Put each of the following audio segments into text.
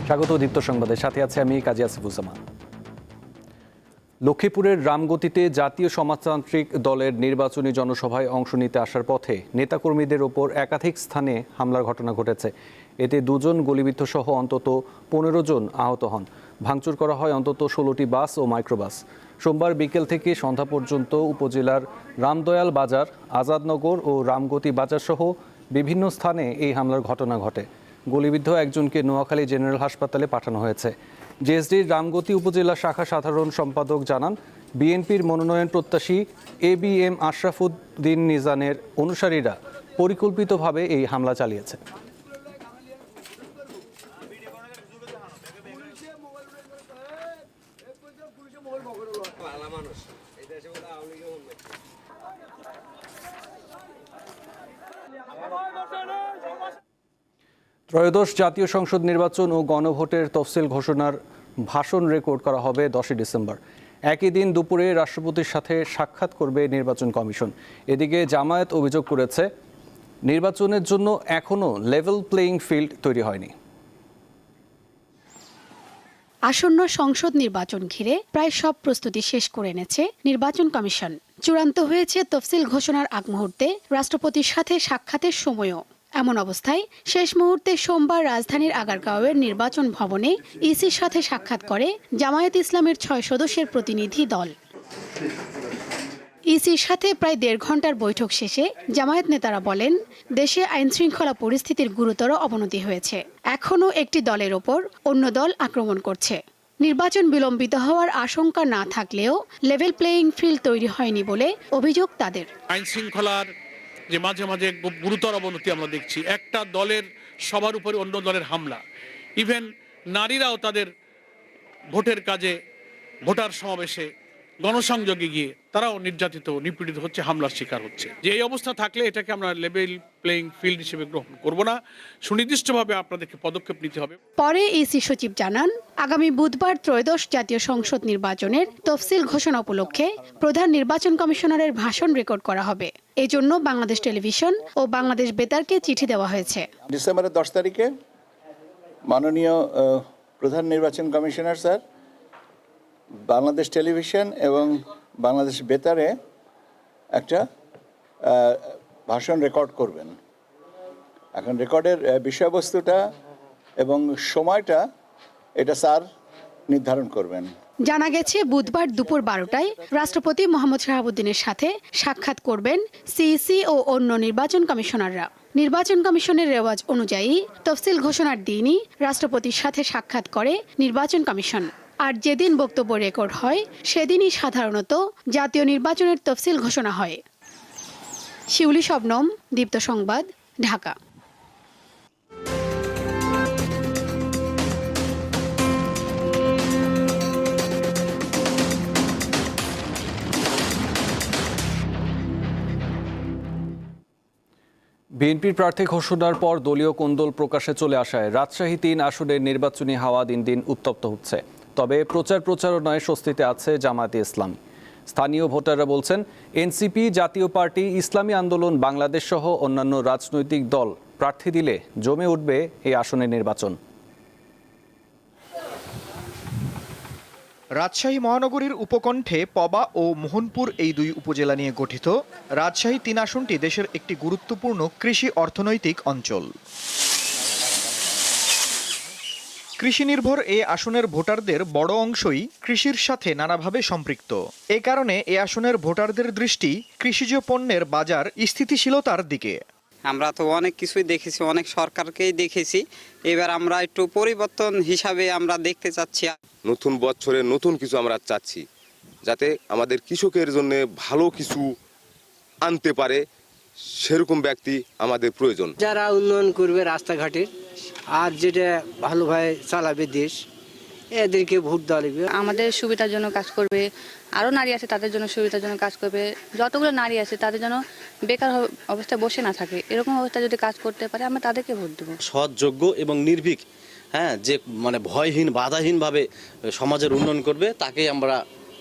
স্বাগত দীপ্ত সংবাদের সাথে আছে আমি কাজী আসিফুজ্জামান। লক্ষ্মীপুরের রামগতিতে জাতীয় সমাজতান্ত্রিক দলের নির্বাচনী জনসভায় অংশ নিতে আসার পথে নেতাকর্মীদের ওপর একাধিক স্থানে হামলার ঘটনা ঘটেছে। এতে 2 জন গুলিবিদ্ধ সহ অন্তত 15 জন আহত হন। ভাঙচুর করা হয় অন্তত 16টি বাস ও মাইক্রোবাস। সোমবার বিকেল থেকে সন্ধ্যা পর্যন্ত উপজেলার রামদয়াল বাজার, আজাদনগর ও রামগতি বাজার সহ বিভিন্ন স্থানে এই হামলার ঘটনা ঘটে। গুলিবিদ্ধ একজনকে নোয়াখালী জেনারেল হাসপাতালে পাঠানো হয়েছে। জেএসডির রামগতি উপজেলা শাখা সাধারণ সম্পাদক জানান, বিএনপির মনোনয়ন প্রত্যাশী ABM আশরাফুদ্দিন নিজানের অনুসারীরা পরিকল্পিতভাবে এই হামলা চালিয়েছে। ত্রয়োদশ জাতীয় সংসদ নির্বাচন ও গণভোটের তফসিল ঘোষণার ভাষণ রেকর্ড করা হবে 10 ডিসেম্বর। একই দিন দুপুরে রাষ্ট্রপতির সাথে সাক্ষাৎ করবে নির্বাচন কমিশন। এদিকে জামায়াত অভিযোগ করেছে, নির্বাচনের জন্য এখনও লেভেল প্লেয়িং ফিল্ড তৈরি হয়নি। আসন্ন সংসদ নির্বাচন ঘিরে প্রায় সব প্রস্তুতি শেষ করে এনেছে নির্বাচন কমিশন। চূড়ান্ত হয়েছে তফসিল ঘোষণার আগ মুহূর্তে রাষ্ট্রপতির সাথে সাক্ষাতের সময়ও। এমন অবস্থায় শেষ মুহূর্তে সোমবার রাজধানীর আগারগাঁওয়ের নির্বাচন ভবনে ইসির সাথে সাক্ষাৎ করে জামায়াত ইসলামের 6 সদস্যের প্রতিনিধি দল। ইসির সাথে প্রায় 1.5 ঘন্টার বৈঠক শেষে জামায়াত নেতারা বলেন, দেশে আইনশৃঙ্খলা পরিস্থিতির গুরুতর অবনতি হয়েছে। এখনও একটি দলের ওপর অন্য দল আক্রমণ করছে। নির্বাচন বিলম্বিত হওয়ার আশঙ্কা না থাকলেও লেভেল প্লেয়িং ফিল্ড তৈরি হয়নি বলে অভিযোগ তাদের। আইনশৃঙ্খলার যে মাঝে মাঝে গুরুতর অবনতি আমরা দেখছি, একটা দলের সবার উপরে অন্য দলের হামলা, ইভেন নারীরাও তাদের ভোটের কাজে, ভোটার সমাবেশে, গণসংযোগে গিয়ে তারাও নির্যাতিত, নিপীড়িত হচ্ছে, হামলার শিকার হচ্ছে। যে এই অবস্থা থাকলে এটাকে আমরা লেভেল প্লেয়িং ফিল্ড হিসেবে গ্রহণ করব না, সুনির্দিষ্টভাবে আপনাদেরকে পদক্ষেপ নিতে হবে। পরে ইসি সচিব জানান, আগামী বুধবার ত্রয়োদশ জাতীয় সংসদ নির্বাচনের তফসিল ঘোষণা উপলক্ষে প্রধান নির্বাচন কমিশনারের ভাষণ রেকর্ড করা হবে। এজন্য বাংলাদেশ টেলিভিশন ও বাংলাদেশ বেতারকে চিঠি দেওয়া হয়েছে। ডিসেম্বরের 10 তারিখে মাননীয় প্রধান নির্বাচন কমিশনার স্যার বাংলাদেশ টেলিভিশন এবং বাংলাদেশ বেতারে একটা ভাষণ রেকর্ড করবেন। এখন রেকর্ডের বিষয়বস্তুটা এবং সময়টা এটা স্যার নির্ধারণ করবেন। জানা গেছে, বুধবার দুপুর 12টায় রাষ্ট্রপতি মোহাম্মদ শাহাবুদ্দিনের সাথে সাক্ষাৎ করবেন সিইসি ও অন্য নির্বাচন কমিশনাররা। নির্বাচন কমিশনের রেওয়াজ অনুযায়ী তফসিল ঘোষণার দিনই রাষ্ট্রপতির সাথে সাক্ষাৎ করে নির্বাচন কমিশন। আর যেদিন বক্তব্য রেকর্ড হয় সেদিনই সাধারণত জাতীয় নির্বাচনের তফসিল ঘোষণা হয়। শিউলি শবনম, দীপ্ত সংবাদ, ঢাকা। বিএনপির প্রার্থী ঘোষণার পর দলীয় কোন্দল প্রকাশে চলে আসায় রাজশাহী 3 আসনের নির্বাচনী হাওয়া দিন দিন উত্তপ্ত হচ্ছে। তবে প্রচারণায় স্বস্তিতে আছে জামায়াতে ইসলামী। স্থানীয় ভোটাররা বলছেন, এনসিপি, জাতীয় পার্টি, ইসলামী আন্দোলন বাংলাদেশ সহ অন্যান্য রাজনৈতিক দল প্রার্থী দিলে জমে উঠবে এই আসনের নির্বাচন। রাজশাহী মহানগরীর উপকণ্ঠে পবা ও মোহনপুর এই 2 উপজেলা নিয়ে গঠিত রাজশাহী 3 আসনটি দেশের একটি গুরুত্বপূর্ণ কৃষি অর্থনৈতিক অঞ্চল। কৃষি নির্ভর এ আসনের ভোটারদের বড় অংশই কৃষির সাথে নানাভাবে সম্পৃক্ত। এ কারণে এ আসনের ভোটারদের দৃষ্টি কৃষিজ পণ্যের বাজার স্থিতিশীলতার দিকে। আমরা তো অনেক কিছুই দেখেছি, অনেক সরকারকেই দেখেছি। এবার আমরা একটু পরিবর্তন হিসাবে আমরা দেখতে চাচ্ছি। নতুন বছরে নতুন কিছু আমরা চাচ্ছি, যাতে আমাদের কৃষকের জন্য ভালো কিছু আনতে পারে, সেরকম ব্যক্তি আমাদের প্রয়োজন। যারা উন্নয়ন করবে রাস্তাঘাটের, আর যেটা ভালোভাবে চালাবে দেশ, এদেরকে ভোট দেওয়া লাগবে। আমাদের সুবিধার জন্য কাজ করবে, আরও নারী আছে তাদের জন্য সুবিধার জন্য কাজ করবে। যতগুলো নারী আছে তাদের জন্য বেকার অবস্থায় বসে না থাকে, এরকম অবস্থায় যদি কাজ করতে পারে আমরা তাদেরকে ভোট দেবো। সৎ, যোগ্য এবং নির্ভীক, যে ভয়হীন, বাধাহীনভাবে সমাজের উন্নয়ন করবে, তাকেই আমরা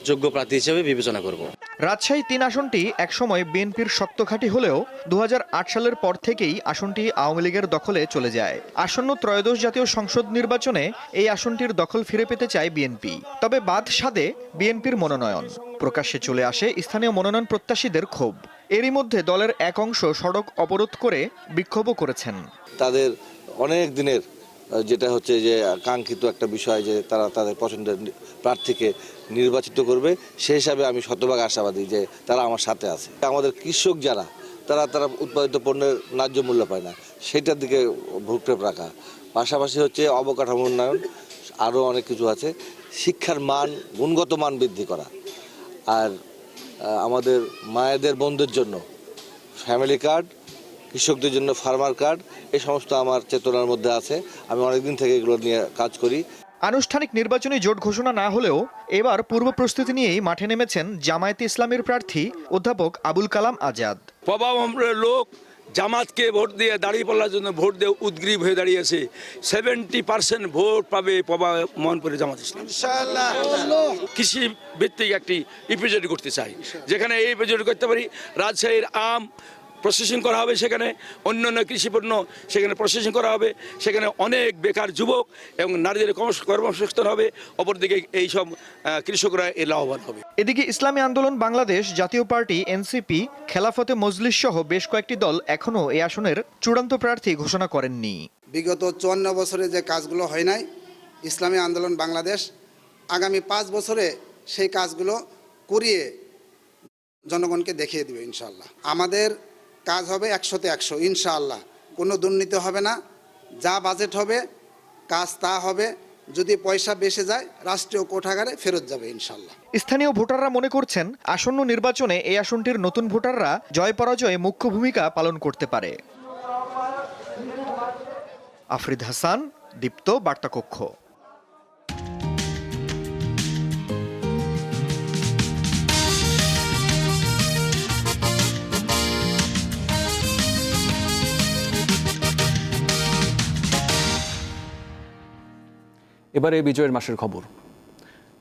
যোগ্য প্রার্থী হিসেবে বিবেচনা করব। রাজশাহী ৩ আসনটি একসময় বিএনপির শক্ত ঘাঁটি হলেও ২০০৮ সালের পর থেকেই আসনটি আওয়ামী লীগের দখলে চলে যায়। আসন্ন ত্রয়োদশ জাতীয় সংসদ নির্বাচনে এই আসনটির দখল ফিরে পেতে চায় বিএনপি। তবে বাদ সাধে বিএনপির মনোনয়ন। প্রকাশ্যে চলে আসে স্থানীয় মনোনয়ন প্রত্যাশীদের ক্ষোভ। এরই মধ্যে দলের এক অংশ সড়ক অবরোধ করে বিক্ষোভও করেছেন। তাদের অনেক দিনের যেটা হচ্ছে যে কাঙ্ক্ষিত একটা বিষয় যে তারা তাদের পছন্দের প্রার্থীকে নির্বাচিত করবে, সেই হিসাবে আমি শতভাগ আশাবাদী যে তারা আমার সাথে আছে। আমাদের কৃষক যারা তারা উৎপাদিত পণ্যের ন্যায্য মূল্য পায় না, সেটার দিকে ভ্রুক্ষেপ রাখা। পাশাপাশি হচ্ছে অবকাঠামো উন্নয়ন, আরও অনেক কিছু আছে। শিক্ষার মান, গুণগত মান বৃদ্ধি করা, আর আমাদের মায়েদের বোনদের জন্য ফ্যামিলি কার্ড, কৃষকদের জন্য ফার্মার কার্ড, এই সমস্ত আমার চেতনার মধ্যে আছে। আমি অনেকদিন থেকে এগুলো নিয়ে কাজ করি। আনুষ্ঠানিক নির্বাচনী জোট ঘোষণা না হলেও এবার পূর্ব প্রস্তুতি নিয়েই মাঠে নেমেছেন জামায়াতে ইসলামীর প্রার্থী অধ্যাপক আবুল কালাম আজাদ। প্রভাবম্বরের লোক জামাতকে ভোট দিয়ে দাঁড়িপাল্লার জন্য ভোট দিয়ে উদ্গ্রীব হয়ে দাঁড়িয়েছে। 70% ভোট পাবে মোহনপুরে জামাত ইসলাম। কৃষি ভিত্তিক একটি ইপিজেড করতে চাই, যেখানে এই ইপিজেড করতে পারি। রাজশাহীর আম প্রসেসিং করা হবে, সেখানে অন্যান্য কৃষিপণ্য সেখানে প্রসেসিং করা হবে, সেখানে অনেক বেকার যুবক এবং নারীদের কর্মসংস্থান হবে। অপরদিকে এইসব কৃষকরা এ লাভবান হবে। এদিকে ইসলামী আন্দোলন বাংলাদেশ, জাতীয় পার্টি, এনসিপি, খেলাফতে মজলিস সহ বেশ কয়েকটি দল এখনও এই আসনের চূড়ান্ত প্রার্থী ঘোষণা করেননি। বিগত 54 বছরে যে কাজগুলো হয় নাই, ইসলামী আন্দোলন বাংলাদেশ আগামী 5 বছরে সেই কাজগুলো করিয়ে জনগণকে দেখিয়ে দেবে ইনশাআল্লাহ। আমাদের কাজ হবে 100তে 100 ইনশাআল্লাহ। কোনো দুর্নীতি হবে না, যা বাজেট হবে কাজ তা হবে। যদি পয়সা বেশি যায় রাষ্ট্রীয় কোষাগারে ফেরত যাবে ইনশাআল্লাহ। স্থানীয় ভোটাররা মনে করছেন আসন্ন নির্বাচনে এই আসনটির নতুন ভোটাররা জয় পরাজয়ে মুখ্য ভূমিকা পালন করতে পারে। আফরিদ হাসান, দীপ্ত বার্তাকক্ষ। এবারে বিজয়ের মাসের খবর।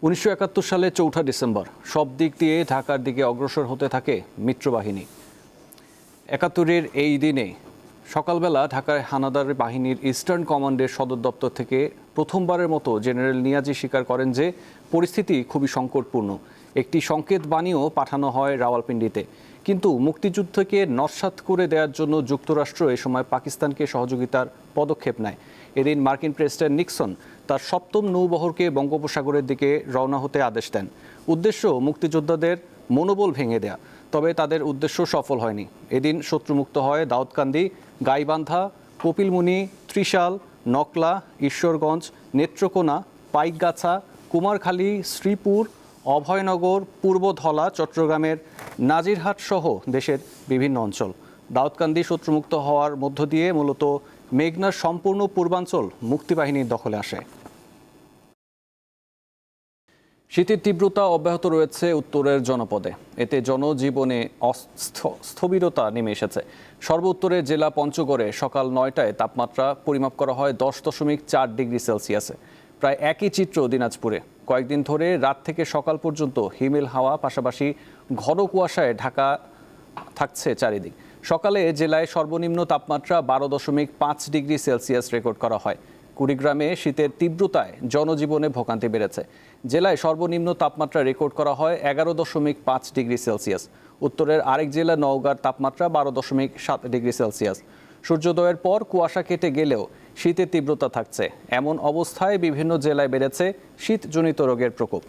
1971 সালে 4 ডিসেম্বর সব দিক দিয়ে ঢাকার দিকে অগ্রসর হতে থাকে মিত্রবাহিনী। 71-এর এই দিনে সকালবেলা ঢাকায় হানাদার বাহিনীর ইস্টার্ন কমান্ডের সদর দপ্তর থেকে প্রথমবারের মতো জেনারেল নিয়াজি স্বীকার করেন যে পরিস্থিতি খুবই সংকটপূর্ণ। একটি সংকেত বাণীও পাঠানো হয় রাওয়ালপিন্ডিতে, কিন্তু মুক্তিযুদ্ধকে নস্যাৎ করে দেওয়ার জন্য যুক্তরাষ্ট্র এ সময় পাকিস্তানকে সহযোগিতার পদক্ষেপ নেয়। এদিন মার্কিন প্রেসিডেন্ট নিক্সন তার 7ম নৌবহরকে বঙ্গোপসাগরের দিকে রওনা হতে আদেশ দেন। উদ্দেশ্য মুক্তিযোদ্ধাদের মনোবল ভেঙে দেয়া, তবে তাদের উদ্দেশ্য সফল হয়নি। এদিন শত্রুমুক্ত হয় দাউদকান্দি, গাইবান্ধা, কপিলমুনি, ত্রিশাল, নকলা, ঈশ্বরগঞ্জ, নেত্রকোনা, পাইকগাছা, কুমারখালী, শ্রীপুর, অভয়নগর, পূর্বধলা, চট্টগ্রামের নাজিরহাট সহ দেশের বিভিন্ন অঞ্চল। দাউদকান্দি শত্রুমুক্ত হওয়ার মধ্য দিয়ে মূলত মেঘনার সম্পূর্ণ পূর্বাঞ্চল মুক্তিবাহিনীর দখলে আসে। শীতের তীব্রতা অব্যাহত রয়েছে উত্তরের জনপদে। এতে জনজীবনে স্থবিরতা নেমে এসেছে। সর্বোত্তরের জেলা পঞ্চগড়ে সকাল 9টায় তাপমাত্রা পরিমাপ করা হয় 10.4 ডিগ্রি সেলসিয়াসে। প্রায় একই চিত্র দিনাজপুরে। কয়েকদিন ধরে রাত থেকে সকাল পর্যন্ত হিমেল হাওয়া, পাশাপাশি ঘন কুয়াশায় ঢাকা থাকছে চারিদিক। সকালে জেলায় সর্বনিম্ন তাপমাত্রা 12.5 ডিগ্রি সেলসিয়াস রেকর্ড করা হয়। কুড়িগ্রামে শীতের তীব্রতায় জনজীবনে ভোগান্তি বেড়েছে। জেলায় সর্বনিম্ন তাপমাত্রা রেকর্ড করা হয় 11.5 ডিগ্রি সেলসিয়াস। উত্তরের আরেক জেলা নওগাঁর তাপমাত্রা 12.7 ডিগ্রি সেলসিয়াস। সূর্যোদয়ের পর কুয়াশা কেটে গেলেও শীতের তীব্রতা থাকছে। এমন অবস্থায় বিভিন্ন জেলায় বেড়েছে শীতজনিত রোগের প্রকোপ।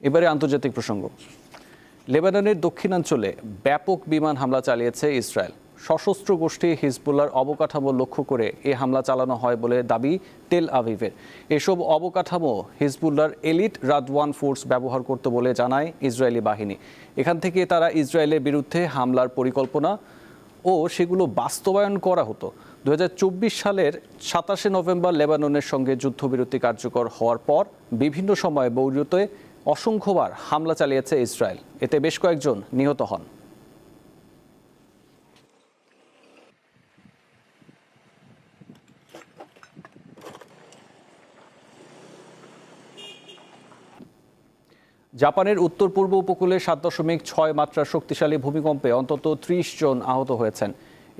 এবারে আন্তর্জাতিক প্রসঙ্গ। লেবাননের দক্ষিণাঞ্চলে ব্যাপক বিমান হামলা চালিয়েছে ইসরায়েল। সশস্ত্র গোষ্ঠী হিজবুল্লাহর অবকাঠামো লক্ষ্য করে এ হামলা চালানো হয় বলে দাবি তেল আভিভের। এসব অবকাঠামো হিজবুল্লাহর এলিট রাদওয়ান ফোর্স ব্যবহার করত বলে জানায় ইসরায়েলি বাহিনী। এখান থেকে তারা ইসরায়েলের বিরুদ্ধে হামলার পরিকল্পনা ও সেগুলো বাস্তবায়ন করা হতো। 2024 সালের 27 নভেম্বর লেবাননের সঙ্গে যুদ্ধবিরতি কার্যকর হওয়ার পর বিভিন্ন সময় বৈরুতে অসংখ্যবার হামলা চালিয়েছে ইসরায়েল। এতে বেশ কয়েকজন নিহত হন। জাপানের উত্তর পূর্ব উপকূলে 7.6 মাত্রার শক্তিশালী ভূমিকম্পে অন্তত 30 জন আহত হয়েছেন।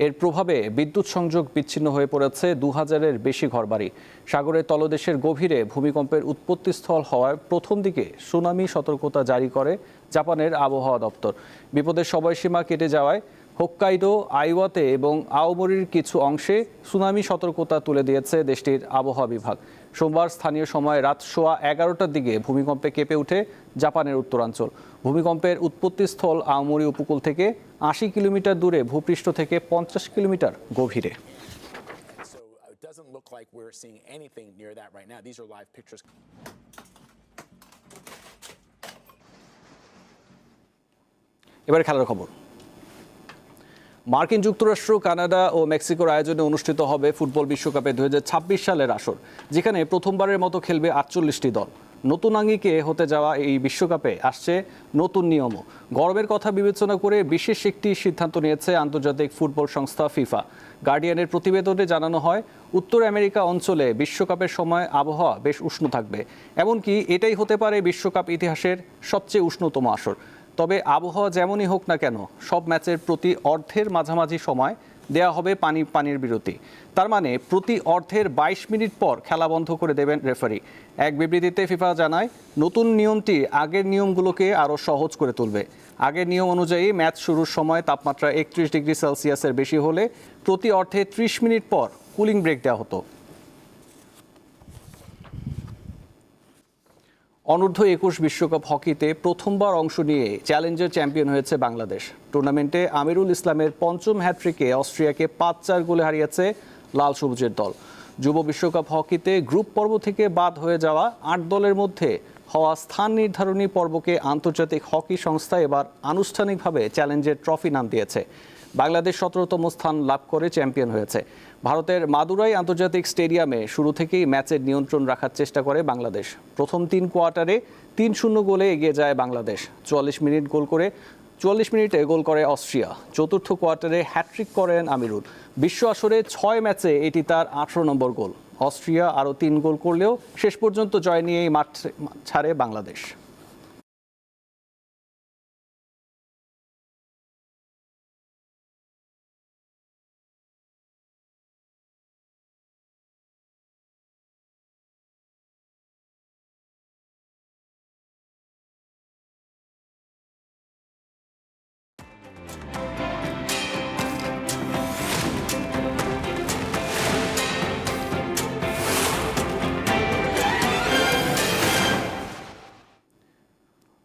এর প্রভাবে বিদ্যুৎ সংযোগ বিচ্ছিন্ন হয়ে পড়েছে 2000-এর বেশি ঘরবাড়ি। সাগরের তলদেশের গভীরে ভূমিকম্পের উৎপত্তিস্থল হওয়ায় প্রথম দিকে সুনামি সতর্কতা জারি করে জাপানের আবহাওয়া দপ্তর। বিপদের সময়সীমা কেটে যাওয়ায় হোক্কাইডো, আইওয়াতে এবং আওমোরির কিছু অংশে সুনামি সতর্কতা তুলে দিয়েছে দেশটির আবহাওয়া বিভাগ। সোমবার স্থানীয় সময় রাত 11:15টার দিকে ভূমিকম্পে কেঁপে ওঠে জাপানের উত্তরাঞ্চল। ভূমিকম্পের উৎপত্তিস্থল আওমোরি উপকূল থেকে 80 কিলোমিটার দূরে, ভূপৃষ্ঠ থেকে 50 কিলোমিটার গভীরে। এবার খেলার খবর। মার্কিন যুক্তরাষ্ট্র, কানাডা ও মেক্সিকোর আয়োজনে অনুষ্ঠিত হবে ফুটবল বিশ্বকাপে 2026 সালের আসর, যেখানে প্রথমবারের মতো খেলবে 48টি দল। নতুন আঙ্গিকে হতে যাওয়া এই বিশ্বকাপে আসছে নতুন নিয়মও। গরমের কথা বিবেচনা করে বিশেষ একটি সিদ্ধান্ত নিয়েছে আন্তর্জাতিক ফুটবল সংস্থা ফিফা। গার্ডিয়ানের প্রতিবেদনে জানানো হয়, উত্তর আমেরিকা অঞ্চলে বিশ্বকাপের সময় আবহাওয়া বেশ উষ্ণ থাকবে। এমনকি এটাই হতে পারে বিশ্বকাপ ইতিহাসের সবচেয়ে উষ্ণতম আসর। তবে আবহাওয়া যেমনই হোক না কেন, সব ম্যাচের প্রতি অর্ধের মাঝামাঝি সময় দেয়া হবে পানির বিরতি। তার মানে প্রতি অর্ধের 22 মিনিট পর খেলা বন্ধ করে দেবেন রেফারি। এক বিবৃতিতে ফিফা জানায়, নতুন নিয়মটি আগের নিয়মগুলোকে আরও সহজ করে তুলবে। আগের নিয়ম অনুযায়ী ম্যাচ শুরুর সময় তাপমাত্রা 31 ডিগ্রি সেলসিয়াসের বেশি হলে প্রতি অর্ধে 30 মিনিট পর কুলিং ব্রেক দেওয়া হতো। অনূর্ধ্ব 21 বিশ্বকাপ হকিতে প্রথমবার অংশ নিয়ে চ্যালেঞ্জের চ্যাম্পিয়ন হয়েছে বাংলাদেশ। টুর্নামেন্টে আমিরুল ইসলামের পঞ্চম হ্যাট্রিকে অস্ট্রিয়াকে 5-4 গোলে হারিয়েছে লাল সবুজের দল। যুব বিশ্বকাপ হকিতে গ্রুপ পর্ব থেকে বাদ হয়ে যাওয়া 8 দলের মধ্যে হওয়া স্থান নির্ধারণী পর্বকে আন্তর্জাতিক হকি সংস্থা এবার আনুষ্ঠানিকভাবে চ্যালেঞ্জের ট্রফি নাম দিয়েছে। বাংলাদেশ 17তম স্থান লাভ করে চ্যাম্পিয়ন হয়েছে। ভারতের মাদুরাই আন্তর্জাতিক স্টেডিয়ামে শুরু থেকেই ম্যাচের নিয়ন্ত্রণ রাখার চেষ্টা করে বাংলাদেশ। প্রথম 3 কোয়ার্টারে 3-0 গোলে এগিয়ে যায় বাংলাদেশ। 44 মিনিটে গোল করে অস্ট্রিয়া। চতুর্থ কোয়ার্টারে হ্যাট্রিক করেন আমিরুল। বিশ্ব আসরে 6 ম্যাচে এটি তার 18 নম্বর গোল। অস্ট্রিয়া আরও 3 গোল করলেও শেষ পর্যন্ত জয় নিয়েই মাঠ ছাড়ে বাংলাদেশ।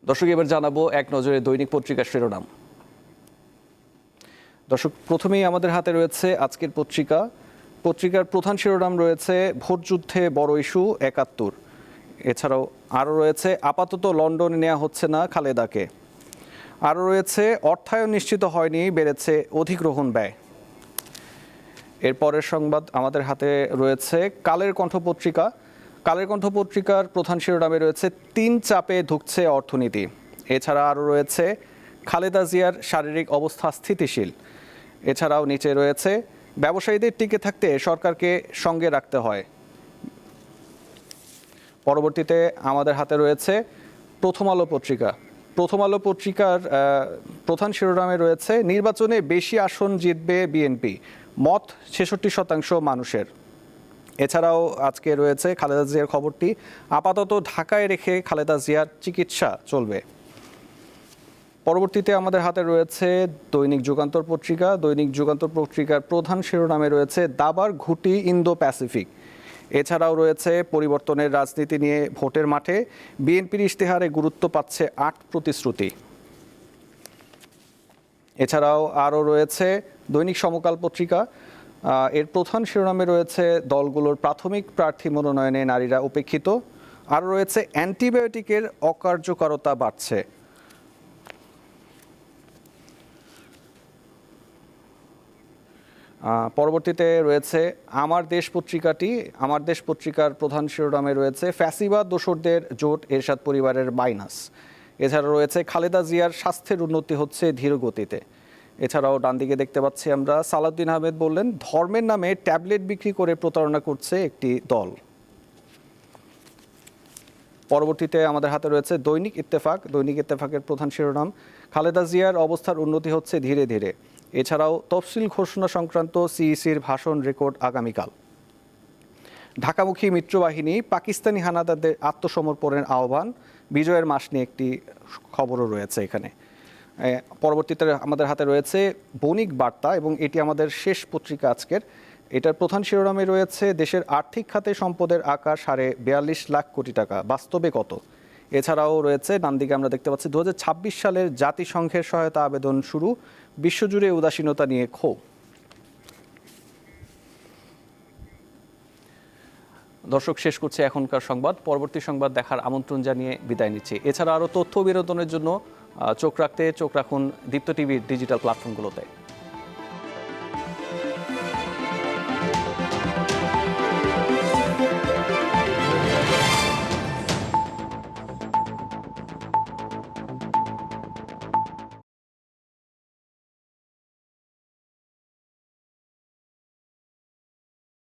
দর্শক, এবার জানাবো এক নজরে দৈনিক পত্রিকার শিরোনাম। দর্শক, প্রথমেই আমাদের হাতে রয়েছে আজকের পত্রিকার প্রধান শিরোনাম রয়েছে, ভোটযুদ্ধে বড় ইস্যু 71। এছাড়াও আরও রয়েছে, আপাতত লন্ডনে নেওয়া হচ্ছে না খালেদাকে। আরও রয়েছে, অর্থায়ন নিশ্চিত হয়নি, বেড়েছে অধিগ্রহণ ব্যয়। এরপরের সংবাদ আমাদের হাতে রয়েছে কালের কণ্ঠ পত্রিকার প্রধান শিরোনামে রয়েছে, 3 চাপে ধুঁকছে অর্থনীতি। এছাড়া আরও রয়েছে, খালেদা জিয়ার শারীরিক অবস্থা স্থিতিশীল। এছাড়াও নিচে রয়েছে, ব্যবসায়ীদের টিকে থাকতে সরকারকে সঙ্গে রাখতে হয়। পরবর্তীতে আমাদের হাতে রয়েছে প্রথম আলো পত্রিকার প্রধান শিরোনামে রয়েছে, নির্বাচনে বেশি আসন জিতবে বিএনপি, মত 66% মানুষের। এছাড়াও আজকে রয়েছে খালেদা জিয়ার খবরটি, আপাতত ঢাকায় রেখে খালেদা জিয়ার চিকিৎসা চলবে। পরবর্তীতে আমাদের হাতে রয়েছে দৈনিক যুগান্তর পত্রিকার প্রধান শিরোনামে রয়েছে, দাবার ঘুঁটি ইন্দো প্যাসিফিক। এছাড়াও রয়েছে, পরিবর্তনের রাজনীতি নিয়ে ভোটের মাঠে বিএনপির ইশতেহারে গুরুত্ব পাচ্ছে 8 প্রতিশ্রুতি। এছাড়াও আরও রয়েছে দৈনিক সমকাল পত্রিকা, এর প্রধান শিরোনামে রয়েছে, দলগুলোর প্রাথমিক প্রার্থী মনোনয়নে নারীরা উপেক্ষিত। আরও রয়েছে, অ্যান্টিবায়োটিকের অকার্যকরতা বাড়ছে। পরবর্তীতে রয়েছে আমার দেশ পত্রিকার প্রধান শিরোনামে রয়েছে, ফ্যাসিবাদ দোসরদের জোট এরশাদ পরিবারের মাইনাস। এছাড়া রয়েছে, খালেদা জিয়ার স্বাস্থ্যের উন্নতি হচ্ছে ধীর গতিতে। এছাড়াও ডান দিকে দেখতে পাচ্ছি আমরা, সালাউদ্দিন আহমেদ বললেন, ধর্মের নামে ট্যাবলেট বিক্রি করে প্রতারণা করছে একটি দল। পরবর্তীতে আমাদের হাতে রয়েছে দৈনিক ইত্তেফাক। দৈনিক ইত্তেফাকের প্রধান শিরোনাম, খালেদা জিয়ার অবস্থার উন্নতি হচ্ছে ধীরে ধীরে। এছাড়াও তফসিল ঘোষণা সংক্রান্ত সিইসির ভাষণ রেকর্ড আগামীকাল। ঢাকামুখী মিত্রবাহিনী পাকিস্তানি হানাদারদের আত্মসমর্পণের আহ্বান, বিজয়ের মাস নিয়ে একটি খবরও রয়েছে এখানে। পরবর্তীতে আমাদের হাতে রয়েছে বণিক বার্তা এবং এটি আমাদের শেষ পত্রিকা আজকের। এটার প্রধান শিরোনামে রয়েছে দেশের আর্থিক খাতে সম্পদের আকার 42.5 লাখ কোটি টাকা, বাস্তবে কত। এছাড়াও রয়েছে ডান দিকে আমরা দেখতে পাচ্ছি 2026 সালের জাতিসংঘের সহায়তা আবেদন শুরু, বিশ্বজুড়ে উদাসীনতা নিয়ে ক্ষোভ। দর্শক, শেষ করছে এখনকার সংবাদ। পরবর্তী সংবাদ দেখার আমন্ত্রণ জানিয়ে বিদায় নিচ্ছি। এছাড়া আরও তথ্য বিনোদনের জন্য চোখ রাখুন দীপ্ত টিভির ডিজিটাল প্ল্যাটফর্মগুলোতে।